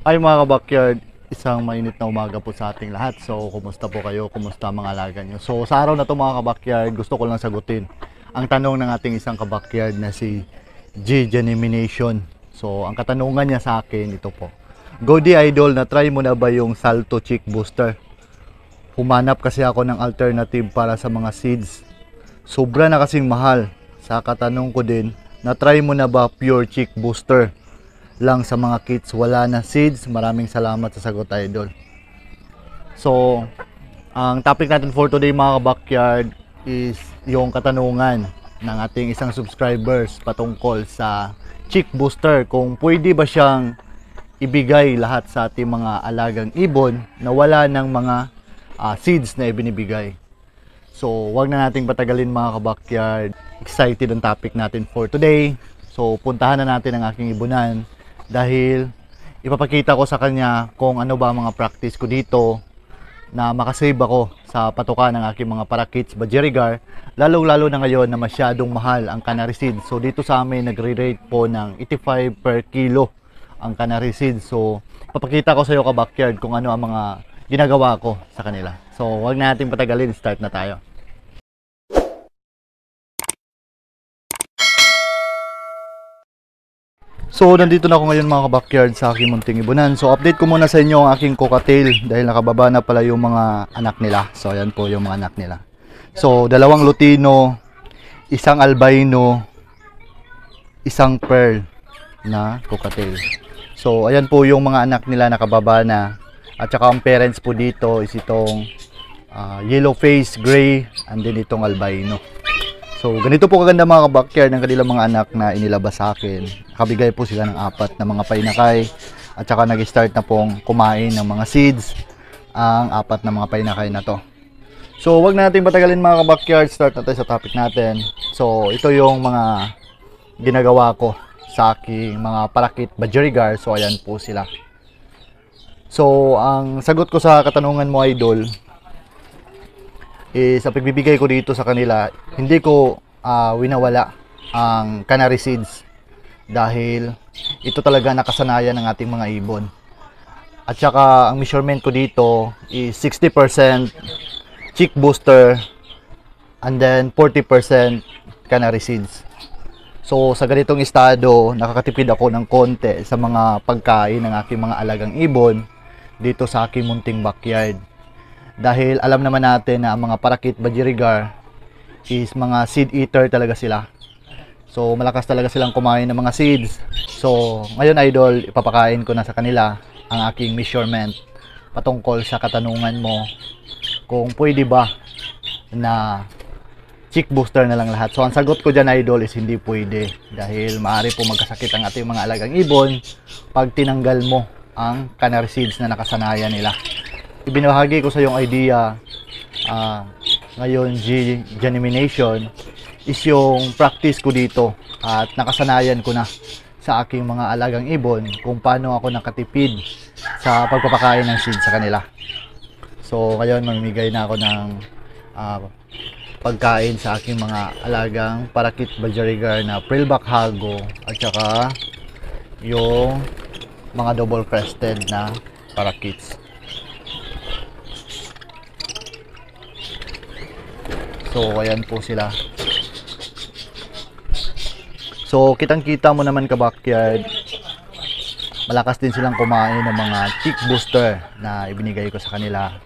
Ay mga kabakyard, isang mainit na umaga po sa ating lahat. So, kumusta po kayo? Kumusta mga alaga nyo? So, sa araw na to mga kabakyard, gusto ko lang sagutin ang tanong ng ating isang kabakyard na si G Genimination. So, ang katanungan niya sa akin, ito po. Gody Idol, na-try mo na ba yung Salto Chick Booster? Humanap kasi ako ng alternative para sa mga seeds. Sobra na kasing mahal. Sa katanong ko din, na-try mo na ba Pure Chick Booster? Lang sa mga kits, wala na seeds. Maraming salamat sa sagot, Idol. So, ang topic natin for today mga backyard is yung katanungan ng ating isang subscribers patungkol sa chick booster. Kung pwede ba siyang ibigay lahat sa ating mga alagang ibon na wala ng mga seeds na ibinibigay. So, wag na nating patagalin mga kabakyard. Excited ang topic natin for today. So, puntahan na natin ang aking ibunan dahil ipapakita ko sa kanya kung ano ba mga practice ko dito na makasave ako sa patuka ng aking mga parakits Budgerigar, lalo na ngayon na masyadong mahal ang canary seed. So dito sa amin nagre-rate po ng 85 per kilo ang canary seed. So ipapakita ko sa iyo ka-backyard kung ano ang mga ginagawa ko sa kanila. So wag na natin patagalin, start na tayo. So, nandito na ako ngayon mga ka-backyard sa aking munting ibunan. So, update ko muna sa inyo ang aking cocktail dahil nakababa na pala yung mga anak nila. So, ayan po yung mga anak nila. So, dalawang lutino, isang albino, isang pearl na cocktail. So, ayan po yung mga anak nila nakababa na. At saka ang parents po dito is itong yellow face, gray, and then itong albino. So, ganito po kaganda mga ka-backyard ng kanilang mga anak na inilabas sa akin. Nakabigay po sila ng 4 na mga painakay at saka nag-start na pong kumain ng mga seeds ang 4 na mga painakay na to. So, wag na natin patagalin mga ka-backyard, start na tayo sa topic natin. So, ito yung mga ginagawa ko sa aking mga parakit Budgerigar. So, ayan po sila. So, ang sagot ko sa katanungan mo, Idol, sa pagbibigay ko dito sa kanila, hindi ko winawala ang canary seeds dahil ito talaga nakasanayan ng ating mga ibon. At saka ang measurement ko dito is 60% chick booster and then 40% canary seeds. So sa ganitong estado, nakakatipid ako ng konti sa mga pagkain ng aking mga alagang ibon dito sa aking munting backyard. Dahil alam naman natin na ang mga parakit Budgerigar is mga seed eater talaga sila. So malakas talaga silang kumain ng mga seeds. So ngayon Idol, ipapakain ko na sa kanila ang aking measurement patungkol sa katanungan mo kung pwede ba na chick booster na lang lahat. So ang sagot ko dyan Idol is hindi pwede dahil maaari po magkasakit ang ating mga alagang ibon pag tinanggal mo ang canary seeds na nakasanayan nila. Ibinahagi ko sa yung idea ngayon Genimination is yung practice ko dito at nakasanayan ko na sa aking mga alagang ibon kung paano ako nakatipid sa pagpapakain ng seed sa kanila. So ngayon mamimigay na ako ng pagkain sa aking mga alagang parakit Budgerigar na Prillback Hago at saka yung mga double crested na parakits. So, ayan po sila. So, kitang-kita mo naman ka-backyard. Malakas din silang kumain ng mga chick booster na ibinigay ko sa kanila.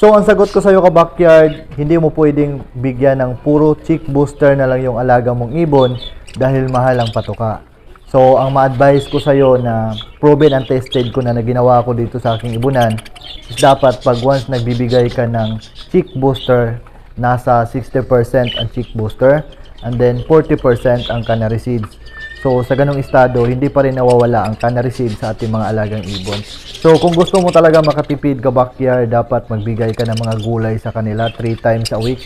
So, ang sagot ko sa iyo ka-backyard, hindi mo pwedeng bigyan ng puro chick booster na lang yung alaga mong ibon dahil mahal ang patuka. So, ang ma-advise ko sa iyo na proven and tested ko na ginawa ko dito sa aking ibunan is dapat pag once nagbibigay ka ng chick booster, nasa 60% ang chick booster and then 40% ang canary seeds. So sa ganung estado, hindi pa rin nawawala ang canary seeds sa ating mga alagang ibon. So kung gusto mo talaga makatipid ka backyard, dapat magbigay ka ng mga gulay sa kanila 3 times a week.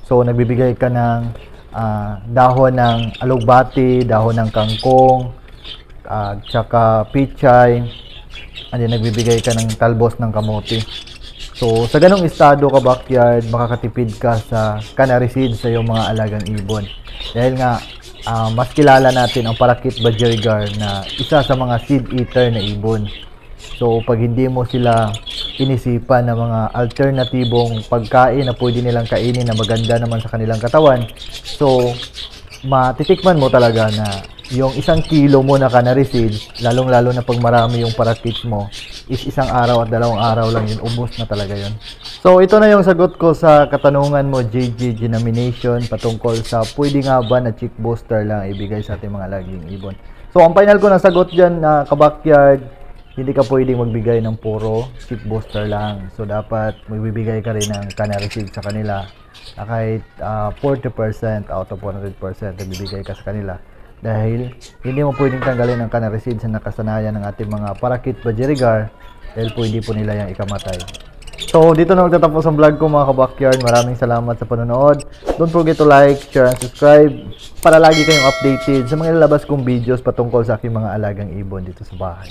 So nagbibigay ka ng dahon ng alugbati, dahon ng kangkong, tsaka pichay, and then nagbibigay ka ng talbos ng kamote. So, sa ganong estado ka backyard, makakatipid ka sa canary seeds sa iyong mga alagang ibon. Dahil nga, mas kilala natin ang parakit Budgerigar na isa sa mga seed eater na ibon. So pag hindi mo sila inisipan ng mga alternatibong pagkain na pwede nilang kainin na maganda naman sa kanilang katawan, so matitikman mo talaga na yung 1 kilo mo na canary seeds, lalong-lalo na pag marami yung parakits mo, is 1 araw at 2 araw lang yun, ubos na talaga yun. So ito na yung sagot ko sa katanungan mo, JJ Genomination, patungkol sa pwede nga ba na chick booster lang ibigay sa ating mga laging ibon. So ang final ko na sagot dyan, ka-backyard, hindi ka pwedeng magbigay ng puro chick booster lang. So dapat magbibigay ka rin ng canary seeds sa kanila, kahit 40% out of 100% na bibigay ka sa kanila, dahil hindi mo pwedeng tanggalin ang canary seeds na nakasanayan ng ating mga parakit budgerigar, dahil pwede po nila yung ikamatay. So dito na magtatapos ang vlog ko mga ka-backyard. Maraming salamat sa panonood. Don't forget to like, share, and subscribe para lagi kayong updated sa mga ilalabas kong videos patungkol sa aking mga alagang ibon dito sa bahay.